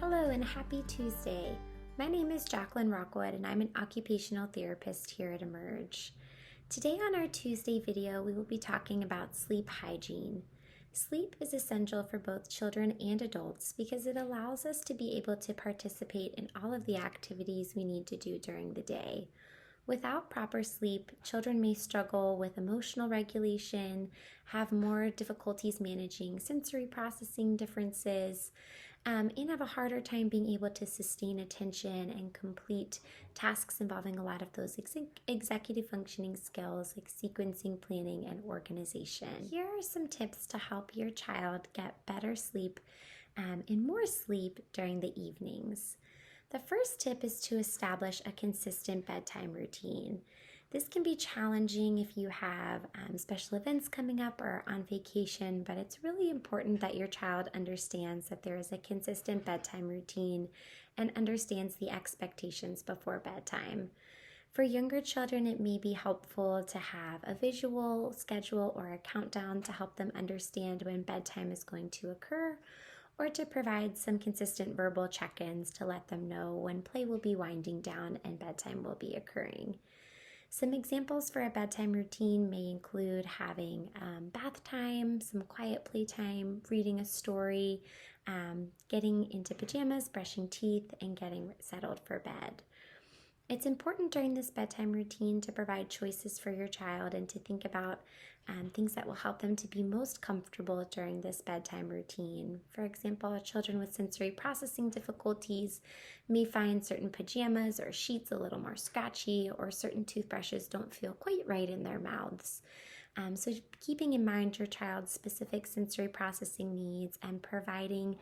Hello and happy Tuesday. My name is Jackelyn Rockwood and I'm an occupational therapist here at Emerge. Today on our Tuesday video, we will be talking about sleep hygiene. Sleep is essential for both children and adults because it allows us to be able to participate in all of the activities we need to do during the day. Without proper sleep, children may struggle with emotional regulation, have more difficulties managing sensory processing differences, and have a harder time being able to sustain attention and complete tasks involving a lot of those executive functioning skills like sequencing, planning, and organization. Here are some tips to help your child get better sleep and more sleep during the evenings. The first tip is to establish a consistent bedtime routine. This can be challenging if you have special events coming up or on vacation, but it's really important that your child understands that there is a consistent bedtime routine and understands the expectations before bedtime. For younger children, it may be helpful to have a visual schedule or a countdown to help them understand when bedtime is going to occur, or to provide some consistent verbal check-ins to let them know when play will be winding down and bedtime will be occurring. Some examples for a bedtime routine may include having bath time, some quiet playtime, reading a story, getting into pajamas, brushing teeth, and getting settled for bed. It's important during this bedtime routine to provide choices for your child and to think about things that will help them to be most comfortable during this bedtime routine. For example, children with sensory processing difficulties may find certain pajamas or sheets a little more scratchy, or certain toothbrushes don't feel quite right in their mouths. So keeping in mind your child's specific sensory processing needs and providing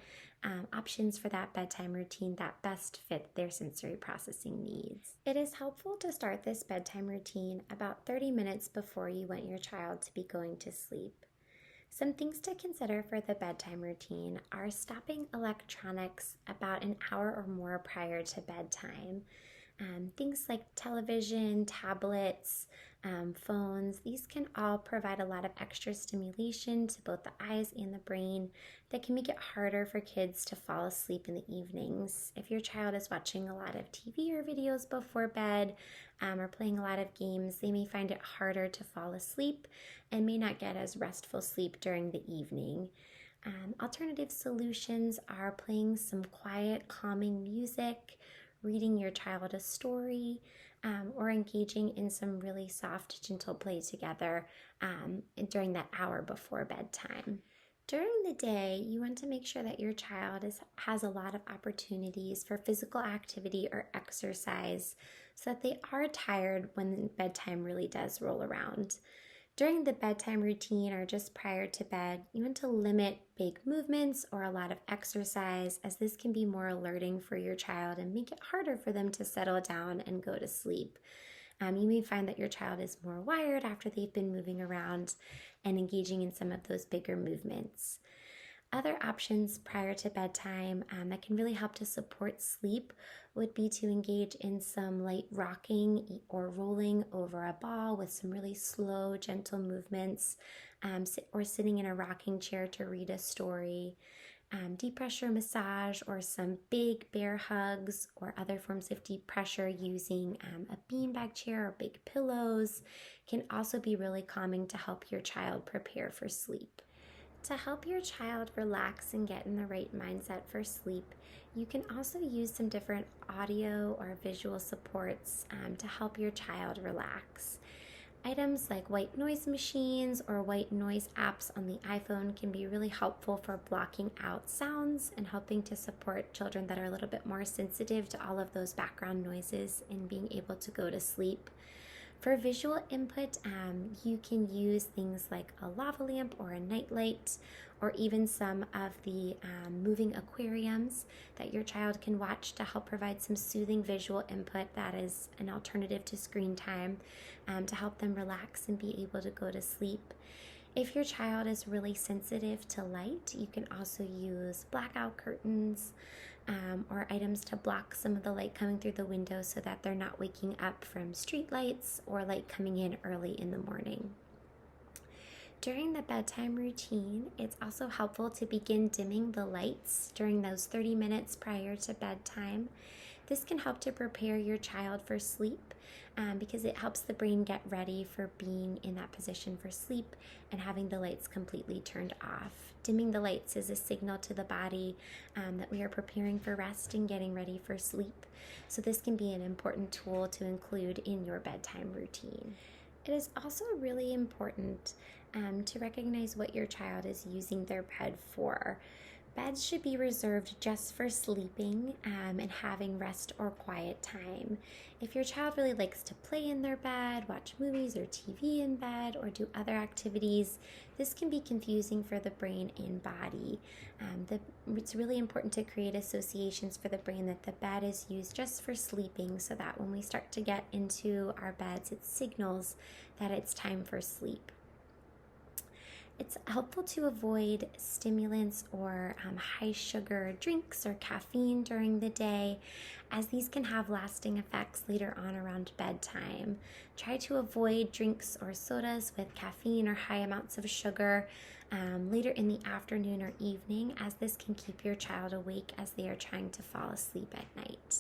options for that bedtime routine that best fit their sensory processing needs. It is helpful to start this bedtime routine about 30 minutes before you want your child to be going to sleep. Some things to consider for the bedtime routine are stopping electronics about an hour or more prior to bedtime. Things like television, tablets, phones, these can all provide a lot of extra stimulation to both the eyes and the brain that can make it harder for kids to fall asleep in the evenings. If your child is watching a lot of TV or videos before bed or playing a lot of games, they may find it harder to fall asleep and may not get as restful sleep during the evening. Alternative solutions are playing some quiet, calming music, reading your child a story, or engaging in some really soft, gentle play together during that hour before bedtime. During the day, you want to make sure that your child has a lot of opportunities for physical activity or exercise so that they are tired when bedtime really does roll around. During the bedtime routine or just prior to bed, you want to limit big movements or a lot of exercise, as this can be more alerting for your child and make it harder for them to settle down and go to sleep. You may find that your child is more wired after they've been moving around and engaging in some of those bigger movements. Other options prior to bedtime that can really help to support sleep would be to engage in some light rocking or rolling over a ball with some really slow, gentle movements, or sitting in a rocking chair to read a story. Deep pressure massage or some big bear hugs or other forms of deep pressure using a beanbag chair or big pillows can also be really calming to help your child prepare for sleep. To help your child relax and get in the right mindset for sleep, you can also use some different audio or visual supports to help your child relax. Items like white noise machines or white noise apps on the iPhone can be really helpful for blocking out sounds and helping to support children that are a little bit more sensitive to all of those background noises and being able to go to sleep. For visual input, you can use things like a lava lamp or a nightlight, or even some of the moving aquariums that your child can watch to help provide some soothing visual input that is an alternative to screen time to help them relax and be able to go to sleep. If your child is really sensitive to light, you can also use blackout curtains or items to block some of the light coming through the window so that they're not waking up from street lights or light coming in early in the morning. During the bedtime routine, it's also helpful to begin dimming the lights during those 30 minutes prior to bedtime. This can help to prepare your child for sleep because it helps the brain get ready for being in that position for sleep and having the lights completely turned off. Dimming the lights is a signal to the body that we are preparing for rest and getting ready for sleep. So this can be an important tool to include in your bedtime routine. It is also really important to recognize what your child is using their bed for. Beds should be reserved just for sleeping and having rest or quiet time. If your child really likes to play in their bed, watch movies or TV in bed, or do other activities, this can be confusing for the brain and body. It's really important to create associations for the brain that the bed is used just for sleeping, so that when we start to get into our beds, it signals that it's time for sleep. It's helpful to avoid stimulants or high sugar drinks or caffeine during the day, as these can have lasting effects later on around bedtime. Try to avoid drinks or sodas with caffeine or high amounts of sugar later in the afternoon or evening, as this can keep your child awake as they are trying to fall asleep at night.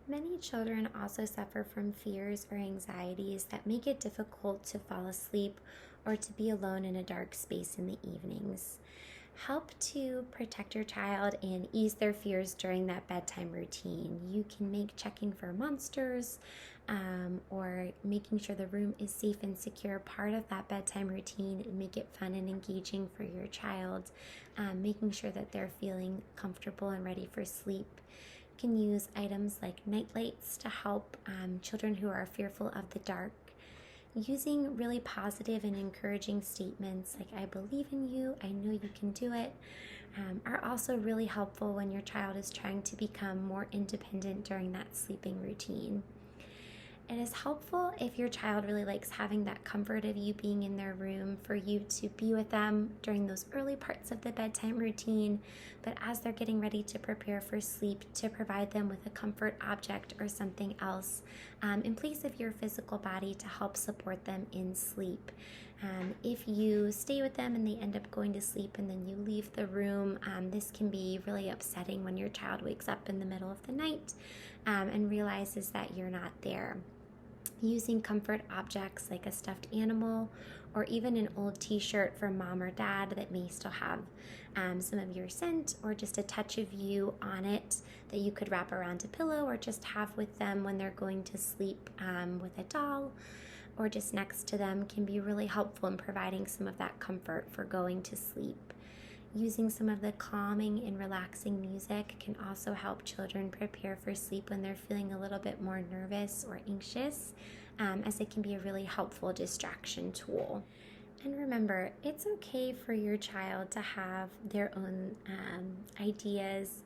Many children also suffer from fears or anxieties that make it difficult to fall asleep or to be alone in a dark space in the evenings. Help to protect your child and ease their fears during that bedtime routine. You can make checking for monsters or making sure the room is safe and secure part of that bedtime routine, and make it fun and engaging for your child, making sure that they're feeling comfortable and ready for sleep. You can use items like night lights to help children who are fearful of the dark. Using really positive and encouraging statements like "I believe in you," "I know you can do it," are also really helpful when your child is trying to become more independent during that sleeping routine. It is helpful if your child really likes having that comfort of you being in their room, for you to be with them during those early parts of the bedtime routine, but as they're getting ready to prepare for sleep, to provide them with a comfort object or something else in place of your physical body to help support them in sleep. If you stay with them and they end up going to sleep and then you leave the room, this can be really upsetting when your child wakes up in the middle of the night and realizes that you're not there. Using comfort objects like a stuffed animal or even an old t-shirt from mom or dad that may still have some of your scent or just a touch of you on it that you could wrap around a pillow or just have with them when they're going to sleep with a doll or just next to them can be really helpful in providing some of that comfort for going to sleep. Using some of the calming and relaxing music can also help children prepare for sleep when they're feeling a little bit more nervous or anxious, as it can be a really helpful distraction tool. And remember, it's okay for your child to have their own ideas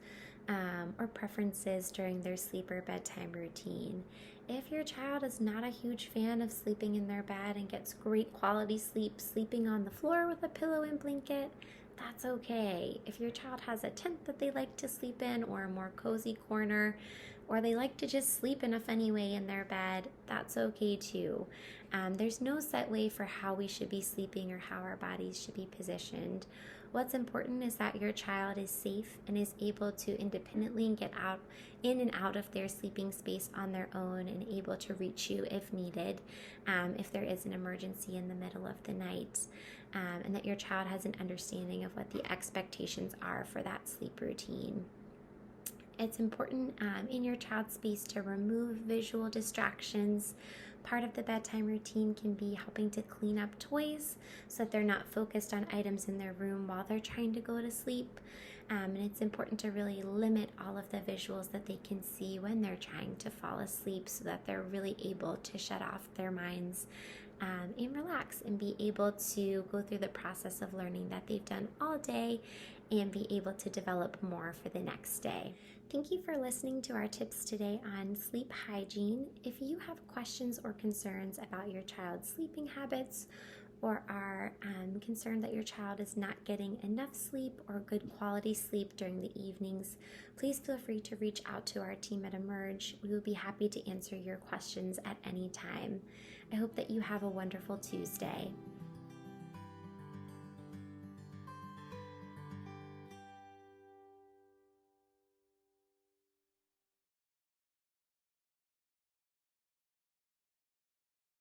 or preferences during their sleep or bedtime routine. If your child is not a huge fan of sleeping in their bed and gets great quality sleep sleeping on the floor with a pillow and blanket, that's okay. If your child has a tent that they like to sleep in or a more cozy corner, or they like to just sleep in a funny way in their bed, that's okay too. There's no set way for how we should be sleeping or how our bodies should be positioned. What's important is that your child is safe and is able to independently get out in and out of their sleeping space on their own and able to reach you if needed, if there is an emergency in the middle of the night, and that your child has an understanding of what the expectations are for that sleep routine. It's important in your child's space to remove visual distractions. Part of the bedtime routine can be helping to clean up toys so that they're not focused on items in their room while they're trying to go to sleep. And it's important to really limit all of the visuals that they can see when they're trying to fall asleep so that they're really able to shut off their minds and relax and be able to go through the process of learning that they've done all day and be able to develop more for the next day. Thank you for listening to our tips today on sleep hygiene. If you have questions or concerns about your child's sleeping habits or are concerned that your child is not getting enough sleep or good quality sleep during the evenings, please feel free to reach out to our team at Emerge. We will be happy to answer your questions at any time. I hope that you have a wonderful Tuesday.